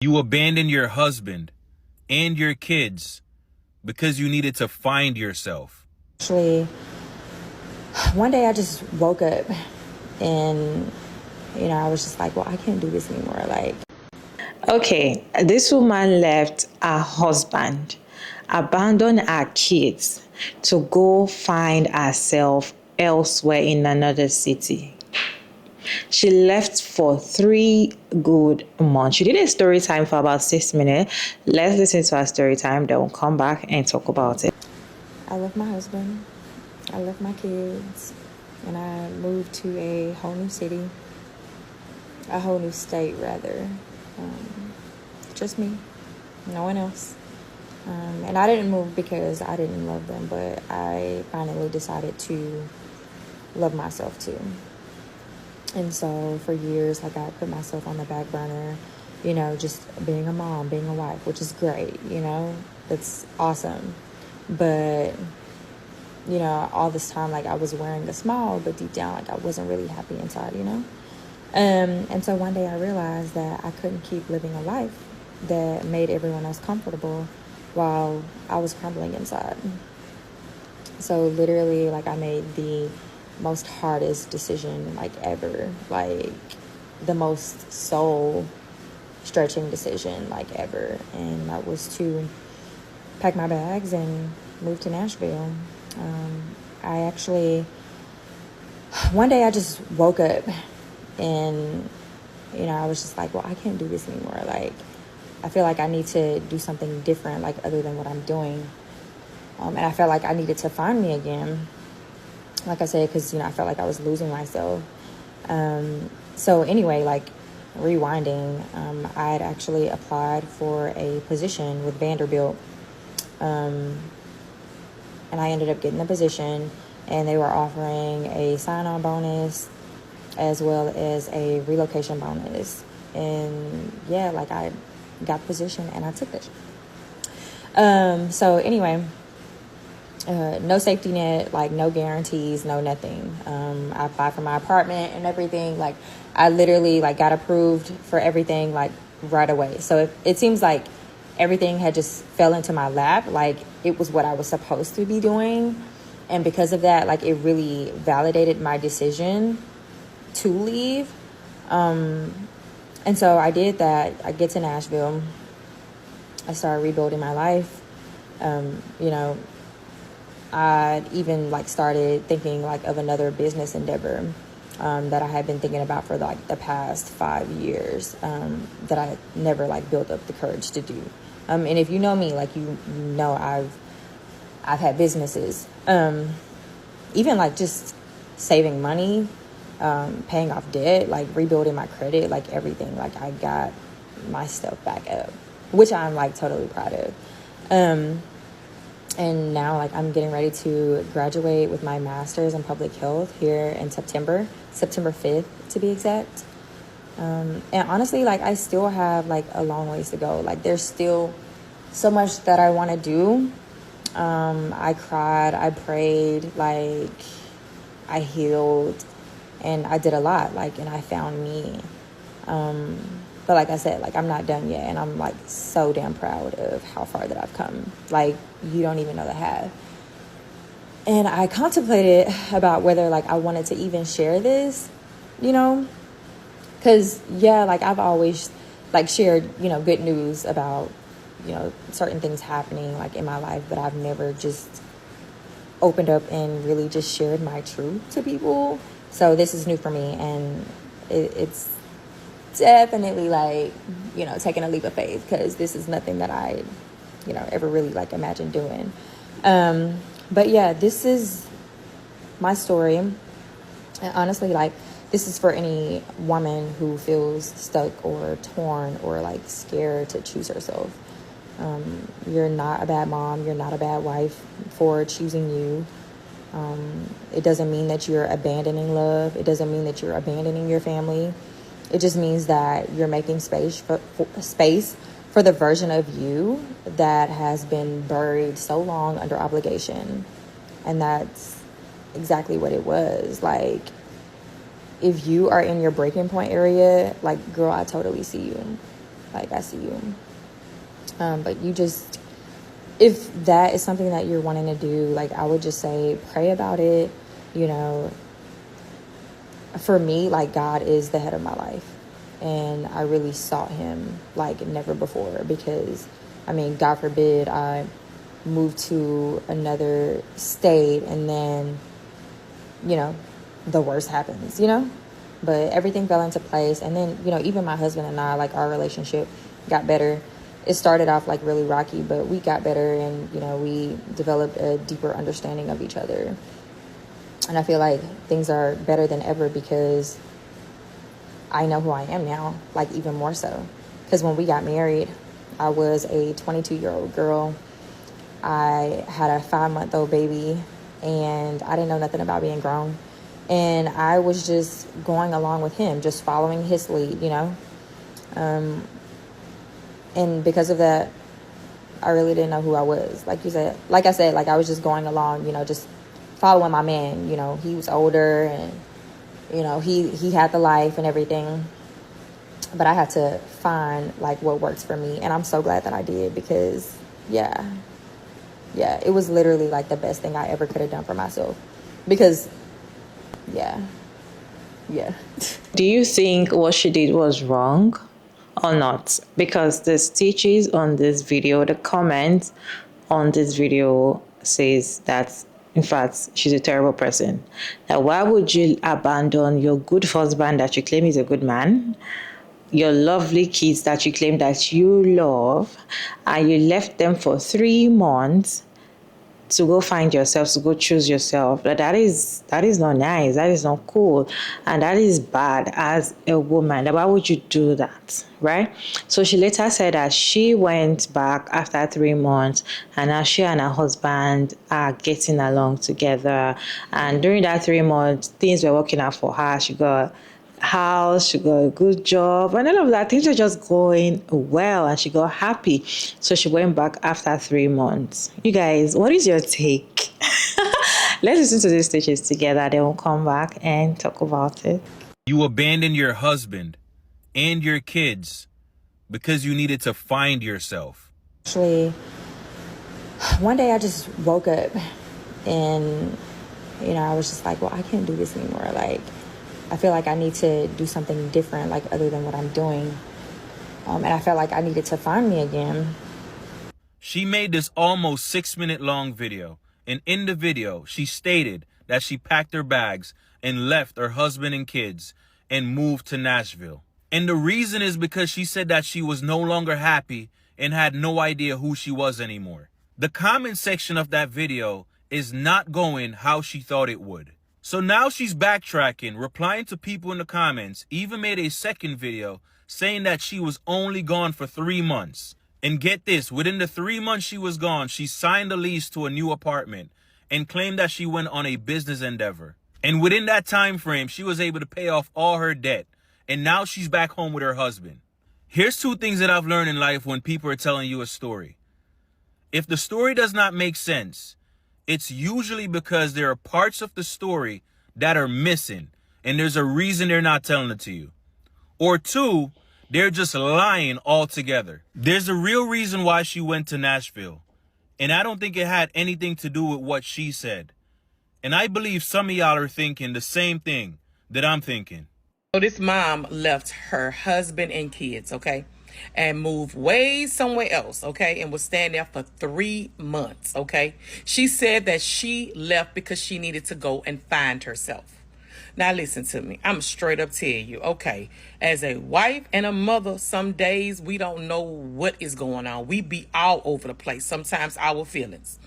You abandoned your husband and your kids because you needed to find yourself. Actually, one day I just woke up and, I was just like, well, I can't do this anymore. Like, Okay, this woman left her husband, abandoned her kids to go find herself elsewhere in another city. She left for 3 good months. She did a story time for about 6 minutes. Let's listen to her story time, then we'll come back and talk about it. I left my husband, I left my kids, and I moved to a whole new city, a whole new state, rather. Just me, no one else. And I didn't move because I didn't love them, but I finally decided to love myself too. And so for years, like, I put myself on the back burner, just being a mom, being a wife, which is great, it's awesome. But, all this time, like, I was wearing a smile, but deep down, like, I wasn't really happy inside, And so one day I realized that I couldn't keep living a life that made everyone else comfortable while I was crumbling inside. So literally, like, I made the most hardest decision, like, ever, like the most soul stretching decision, like, ever. And that was to pack my bags and move to Nashville. I actually, one day I just woke up and, I was just like, well, I can't do this anymore. Like, I feel like I need to do something different, like, other than what I'm doing. And I felt like I needed to find me again. Like I said, because, I felt like I was losing myself. So anyway, like, rewinding, I had actually applied for a position with Vanderbilt. And I ended up getting the position, and they were offering a sign-on bonus as well as a relocation bonus. And yeah, like, I got the position and I took it. So anyway, no safety net, like, no guarantees, no nothing. I applied for my apartment and everything. Like, I literally, like, got approved for everything, like, right away. So it seems like everything had just fell into my lap. Like, it was what I was supposed to be doing. And because of that, like, it really validated my decision to leave. And so I did that. I get to Nashville. I started rebuilding my life. I even, like, started thinking, like, of another business endeavor that I had been thinking about for, like, the past 5 years that I never, like, built up the courage to do. And if you know me, like, you know I've had businesses, even, like, just saving money, paying off debt, like, rebuilding my credit, like, everything. Like, I got my stuff back up, which I'm, like, totally proud of. And now, like, I'm getting ready to graduate with my master's in public health here in September 5th to be exact. And honestly, like, I still have, like, a long ways to go. Like, there's still so much that I want to do. I cried, I prayed, like, I healed, and I did a lot, like, and I found me. But like I said, like, I'm not done yet, and I'm, like, so damn proud of how far that I've come. Like, you don't even know the half. And I contemplated about whether, like, I wanted to even share this, because, yeah, like, I've always, like, shared, good news about, certain things happening, like, in my life, but I've never just opened up and really just shared my truth to people. So this is new for me, and it's definitely, like, taking a leap of faith, because this is nothing that I, ever really, like, imagined doing. But yeah, this is my story. And honestly, like, this is for any woman who feels stuck or torn or, like, scared to choose herself. You're not a bad mom. You're not a bad wife for choosing you. It doesn't mean that you're abandoning love. It doesn't mean that you're abandoning your family. It just means that you're making space for the version of you that has been buried so long under obligation. And that's exactly what it was. Like, if you are in your breaking point area, like, girl, I totally see you. Like, I see you. But you just, if that is something that you're wanting to do, like, I would just say pray about it. You know, for me, like, God is the head of my life, and I really sought him like never before, because I mean, God forbid I moved to another state and then, you know, the worst happens, you know. But everything fell into place, and then, you know, even my husband and I, like, our relationship got better. It started off like really rocky, but we got better, and, you know, we developed a deeper understanding of each other. And I feel like things are better than ever because I know who I am now, like, even more so. Because when we got married, I was a 22-year-old girl. I had a 5-month-old baby, and I didn't know nothing about being grown. And I was just going along with him, just following his lead, you know. And because of that, I really didn't know who I was. Like I said, like, I was just going along, you know, just following my man. You know, he was older, and, you know, he had the life and everything. But I had to find, like, what works for me. And I'm so glad that I did, because, yeah, it was literally, like, the best thing I ever could have done for myself. Because, yeah. Do you think what she did was wrong or not? Because the stitches on this video, the comments on this video says that, in fact, she's a terrible person. Now, why would you abandon your good husband that you claim is a good man, your lovely kids that you claim that you love, and you left them for 3 months to go find yourself, to go choose yourself? That is not nice. That is not cool. And that is bad as a woman. Why would you do that, right? So she later said that she went back after 3 months, and now she and her husband are getting along together. And during that 3 months, things were working out for her. She got house, she got a good job, and all of that. Things were just going well, and she got happy. So she went back after 3 months. You guys, what is your take? Let's listen to these stitches together, then we'll come back and talk about it. You abandoned your husband and your kids because you needed to find yourself. Actually, one day I just woke up, and, you know, I was just like, well, I can't do this anymore. Like, I feel like I need to do something different, like, other than what I'm doing. And I felt like I needed to find me again. She made this almost 6-minute long video. And in the video, she stated that she packed her bags and left her husband and kids and moved to Nashville. And the reason is because she said that she was no longer happy and had no idea who she was anymore. The comment section of that video is not going how she thought it would. So now she's backtracking, replying to people in the comments, even made a second video saying that she was only gone for 3 months. And get this, within the 3 months she was gone, she signed a lease to a new apartment and claimed that she went on a business endeavor. And within that time frame, she was able to pay off all her debt. And now she's back home with her husband. Here's 2 things that I've learned in life when people are telling you a story. If the story does not make sense, it's usually because there are parts of the story that are missing, and there's a reason they're not telling it to you. Or 2, they're just lying altogether. There's a real reason why she went to Nashville, and I don't think it had anything to do with what she said. And I believe some of y'all are thinking the same thing that I'm thinking. So this mom left her husband and kids, okay, and moved way somewhere else, okay, and was staying there for 3 months, okay. She said that she left because she needed to go and find herself. Now listen to me. I'm straight up tell you, okay, as a wife and a mother, some days we don't know what is going on. We be all over the place, sometimes our feelings.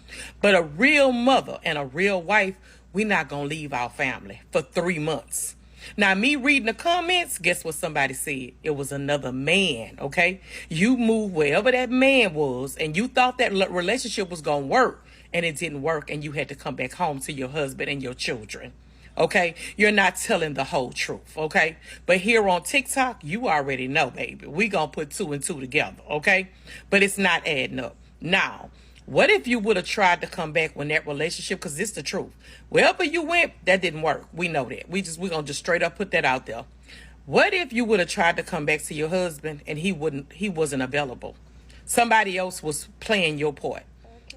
But a real mother and a real wife, we not gonna leave our family for 3 months. Now, me reading the comments, guess what somebody said? It was another man, okay? You moved wherever that man was, and you thought that relationship was going to work, and it didn't work, and you had to come back home to your husband and your children, okay? You're not telling the whole truth, okay? But here on TikTok, you already know, baby. We going to put 2 and 2 together, okay? But it's not adding up. Now, what if you would have tried to come back when that relationship, because this is the truth. Wherever you went, that didn't work. We know that. We're going to just straight up put that out there. What if you would have tried to come back to your husband and he wasn't available? Somebody else was playing your part.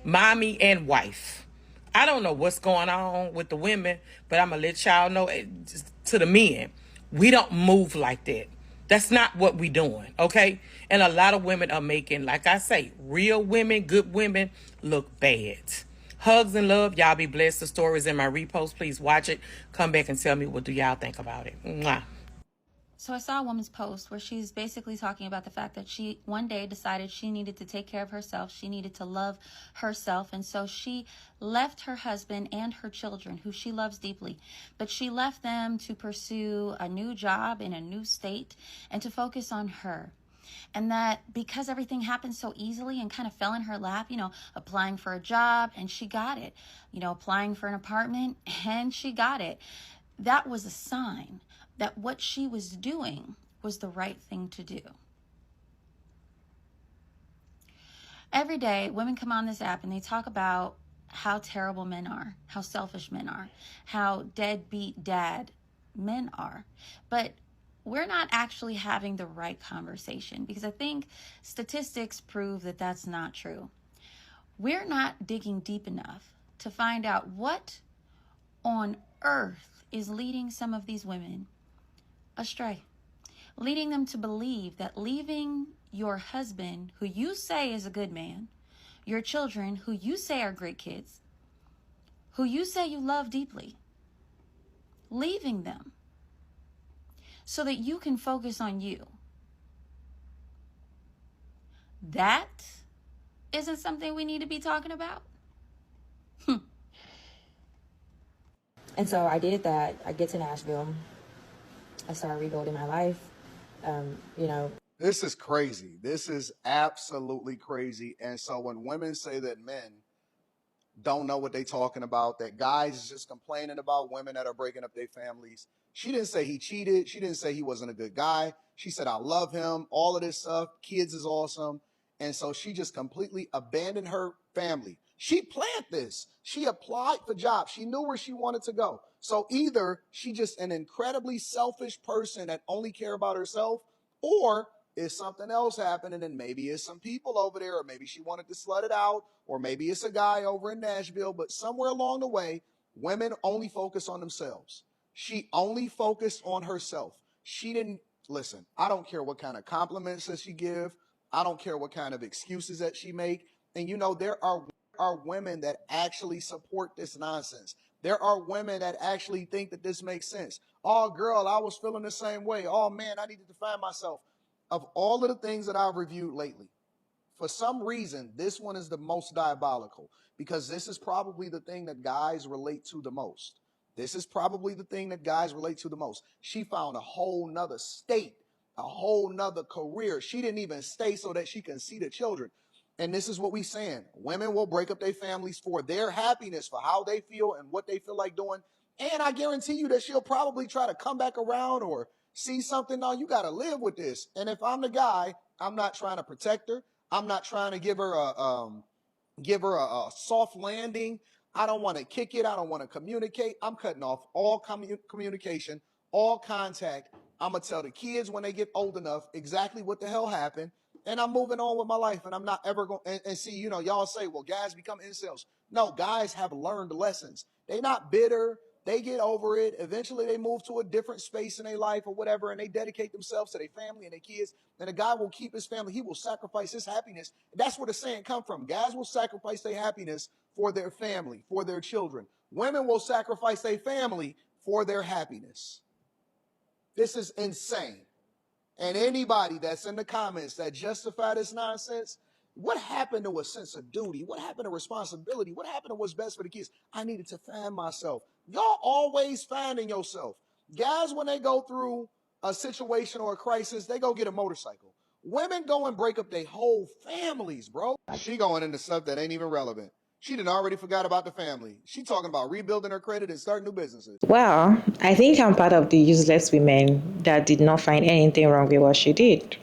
Mommy and wife. I don't know what's going on with the women, but I'm going to let y'all know, to the men, we don't move like that. That's not what we doing, okay? And a lot of women are making, like I say, real women, good women, look bad. Hugs and love. Y'all be blessed. The stories in my repost. Please watch it. Come back and tell me, what do y'all think about it? Mwah. So I saw a woman's post where she's basically talking about the fact that she one day decided she needed to take care of herself. She needed to love herself. And so she left her husband and her children, who she loves deeply. But she left them to pursue a new job in a new state and to focus on her. And that because everything happened so easily and kind of fell in her lap, applying for a job and she got it, applying for an apartment and she got it. That was a sign that what she was doing was the right thing to do. Every day, women come on this app and they talk about how terrible men are, how selfish men are, how deadbeat dad men are. But we're not actually having the right conversation, because I think statistics prove that that's not true. We're not digging deep enough to find out what on earth is leading some of these women astray, leading them to believe that leaving your husband, who you say is a good man, your children, who you say are great kids, who you say you love deeply, leaving them so that you can focus on you. That isn't something we need to be talking about. And so I did that. I get to Nashville. I started rebuilding my life. This is crazy. This is absolutely crazy. And so when women say that men don't know what they're talking about, that guys is just complaining about women that are breaking up their families, she didn't say he cheated. She didn't say he wasn't a good guy. She said, I love him, all of this stuff. Kids is awesome. And so she just completely abandoned her family. She planned this. She applied for jobs. She knew where she wanted to go. So either she just an incredibly selfish person that only care about herself, or is something else happening, and maybe it's some people over there, or maybe she wanted to slut it out, or maybe it's a guy over in Nashville. But somewhere along the way, women only focus on themselves. She only focused on herself. She didn't listen. I don't care what kind of compliments that she give. I don't care what kind of excuses that she make. And there are women that actually support this nonsense. There are women that actually think that this makes sense. Oh, girl, I was feeling the same way. Oh, man, I needed to find myself. Of all of the things that I've reviewed lately, for some reason, this one is the most diabolical, because this is probably the thing that guys relate to the most. This is probably the thing that guys relate to the most. She found a whole nother state, a whole nother career. She didn't even stay so that she can see the children. And this is what we saying. Women will break up their families for their happiness, for how they feel and what they feel like doing. And I guarantee you that she'll probably try to come back around or see something. No, you got to live with this. And if I'm the guy, I'm not trying to protect her. I'm not trying to give her a soft landing. I don't want to kick it. I don't want to communicate. I'm cutting off all communication, all contact. I'm going to tell the kids when they get old enough exactly what the hell happened. And I'm moving on with my life, and I'm not ever going and see, y'all say, well, guys become incels. No, guys have learned lessons. They're not bitter. They get over it. Eventually they move to a different space in their life or whatever, and they dedicate themselves to their family and their kids. And a guy will keep his family. He will sacrifice his happiness. That's where the saying come from. Guys will sacrifice their happiness for their family, for their children. Women will sacrifice their family for their happiness. This is insane. And anybody that's in the comments that justify this nonsense, what happened to a sense of duty? What happened to responsibility? What happened to what's best for the kids? I needed to find myself. Y'all always finding yourself. Guys, when they go through a situation or a crisis, they go get a motorcycle. Women go and break up their whole families, bro. She going into stuff that ain't even relevant. She done already forgot about the family. She talking about rebuilding her credit and starting new businesses. Well, I think I'm part of the useless women that did not find anything wrong with what she did.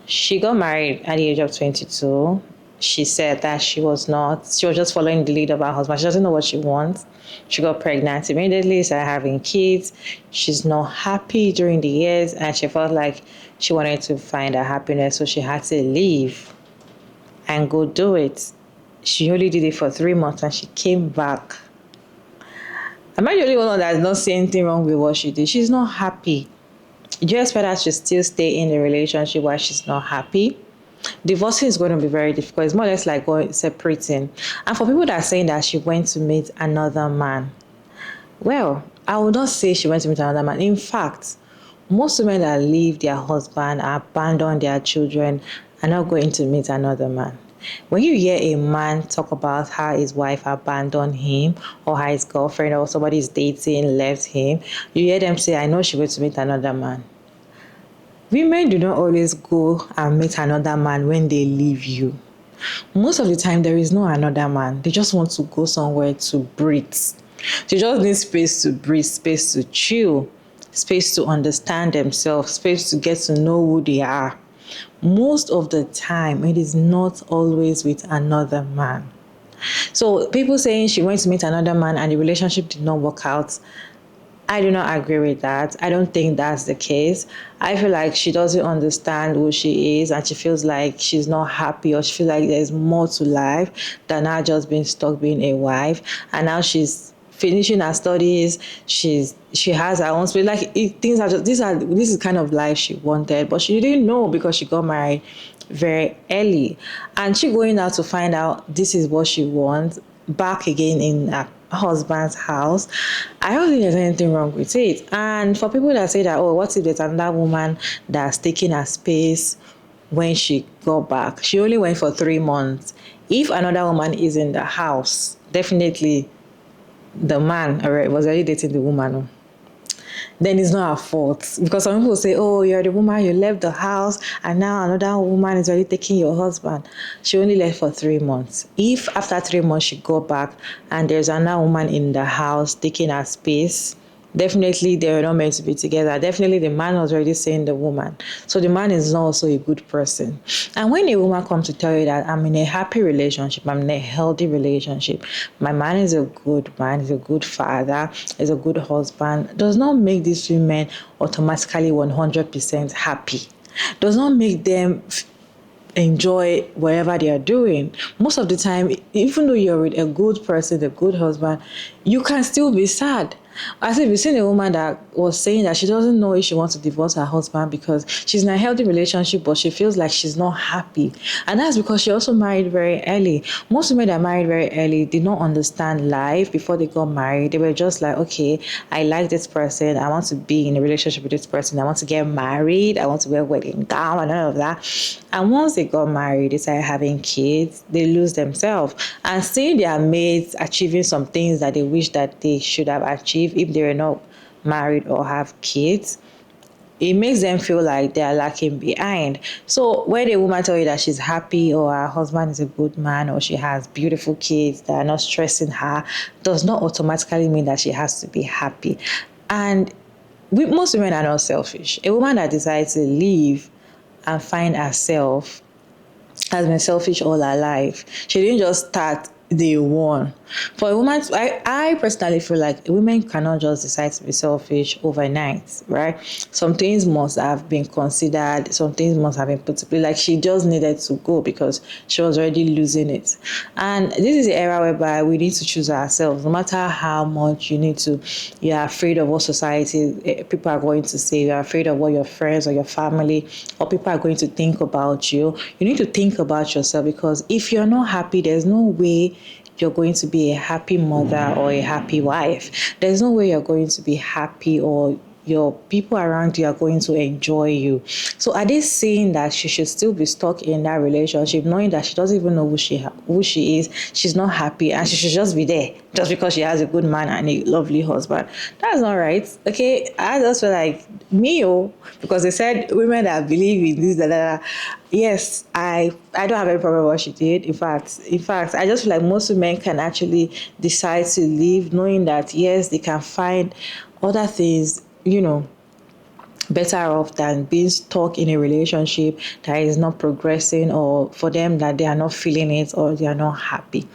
She got married at the age of 22. she said that she was just following the lead of her husband. She doesn't know what she wants. She got pregnant immediately, started having kids. She's not happy during the years, and she felt like she wanted to find her happiness, so she had to leave and go do it. She only did it for 3 months and she came back. Am I the only one that's not seeing anything wrong with what she did? She's not happy. Do you expect her to still stay in the relationship while she's not happy? Divorcing is going to be very difficult. It's more or less like separating. And for people that are saying that she went to meet another man, well, I would not say she went to meet another man. In fact, most women that leave their husband, abandon their children, are not going to meet another man. When you hear a man talk about how his wife abandoned him, or how his girlfriend or somebody is dating left him, you hear them say, I know she went to meet another man. Women do not always go and meet another man when they leave you. Most of the time, there is no another man. They just want to go somewhere to breathe. They just need space to breathe, space to chill, space to understand themselves, space to get to know who they are. Most of the time, it is not always with another man. So people saying she went to meet another man and the relationship did not work out, I do not agree with that. I don't think that's the case. I feel like she doesn't understand who she is and she feels like she's not happy, or she feels like there's more to life than her just being stuck being a wife. And now she's finishing her studies. She has her own space. Like this is kind of life she wanted, but she didn't know because she got married very early. And she going out to find out this is what she wants back again in her husband's house. I don't think there's anything wrong with it. And for people that say that, oh, what if there's another woman that's taking her space when she got back? She only went for 3 months. If another woman is in the house, definitely the man was already dating the woman. Then it's not her fault. Because some people say, oh, you're the woman, you left the house, and now another woman is already taking your husband. She only left for 3 months. If after 3 months she go back and there's another woman in the house taking her space, definitely they were not meant to be together. Definitely the man was already saying the woman. So the man is not also a good person. And when a woman comes to tell you that I'm in a happy relationship, I'm in a healthy relationship, my man is a good man, he's a good father, he's a good husband, does not make these women automatically 100% happy. Does not make them enjoy whatever they are doing. Most of the time, even though you're with a good person, a good husband, you can still be sad. As if you've seen a woman that was saying that she doesn't know if she wants to divorce her husband because she's in a healthy relationship, but she feels like she's not happy. And that's because she also married very early. Most women that married very early did not understand life before they got married. They were just like, okay, I like this person. I want to be in a relationship with this person. I want to get married. I want to wear a wedding gown and all of that. And once they got married, they started having kids, they lose themselves. And seeing their mates achieving some things that they wish that they should have achieved if they were not married or have kids, it makes them feel like they are lacking behind. So when a woman tells you that she's happy or her husband is a good man or she has beautiful kids that are not stressing her, does not automatically mean that she has to be happy. And most women are not selfish. A woman that decides to leave and find herself has been selfish all her life. She didn't just start day one. For a woman, I personally feel like women cannot just decide to be selfish overnight, right? Some things must have been considered, some things must have been put to play. Like she just needed to go because she was already losing it. And this is the era whereby we need to choose ourselves. No matter how much you're afraid of what society, people are going to say, you're afraid of what your friends or your family or people are going to think about you. You need to think about yourself, because if you're not happy, there's no way you're going to be a happy mother or a happy wife. There's no way you're going to be happy or your people around you are going to enjoy you. So are they saying that she should still be stuck in that relationship knowing that she doesn't even know who she is, she's not happy, and she should just be there just because she has a good man and a lovely husband? That's not right. Okay, I just feel like because they said women that believe in this, yes, I don't have any problem with what she did. In fact, I just feel like most women can actually decide to leave knowing that, yes, they can find other things, better off than being stuck in a relationship that is not progressing, or for them that they are not feeling it or they are not happy,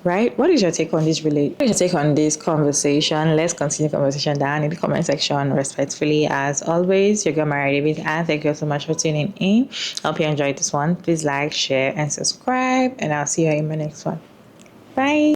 right? What is your take on this what is your take on this conversation? Let's continue the conversation down in the comment section respectfully. As always, your girl Mary David, and thank you so much for tuning in. Hope you enjoyed this one. Please like, share, and subscribe, and I'll see you in my next one. Bye.